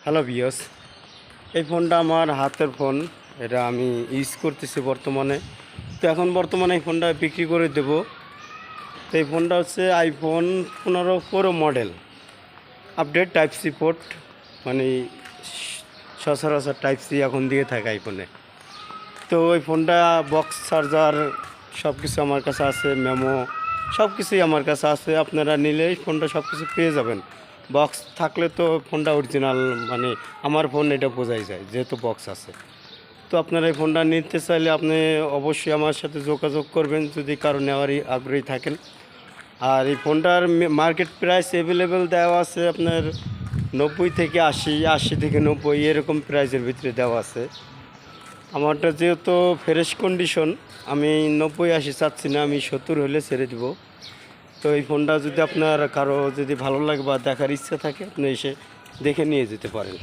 Hello viewers, এই ফোনটা আমার হাতের ফোন। এটা আমি ইউজ করতেছি বর্তমানে। তো এখন বর্তমানে এই ফোনটা বিক্রি করে দেব। তো এই ফোনটা হচ্ছে iPhone 15 pro model, update type C port, মানে সচরাচর টাইপ সি এখন দিয়ে থাকে আইফোনে। তো ওই ফোনটা বক্স চার্জার সব কিছু আমার কাছে আছে, মেমো সব কিছুই আমার কাছে আছে। আপনারা নিলেই ফোনটা সব কিছু পেয়ে যাবেন। বক্স থাকলে তো ফোনটা অরিজিনাল, মানে আমার ফোন এটা বোঝাই যায় যেহেতু বক্স আছে। তো আপনারা এই ফোনটা নিতে চাইলে আপনি অবশ্যই আমার সাথে যোগাযোগ করবেন যদি কারো নেওয়ারই আগ্রহী থাকেন। আর এই ফোনটার মার্কেট প্রাইস অ্যাভেলেবেল দেওয়া আছে আপনার 90 থেকে 80, 80 থেকে 90 এরকম প্রাইসের ভিতরে দেওয়া আছে। আমারটা যেহেতু ফ্রেশ কন্ডিশন, আমি 90-80 চাচ্ছি না, আমি 70 হলে ছেড়ে দেব। তো এই ফোনটা যদি আপনার কারো যদি ভালো লাগে বা দেখার ইচ্ছা থাকে, আপনি এসে দেখে নিয়ে যেতে পারেন।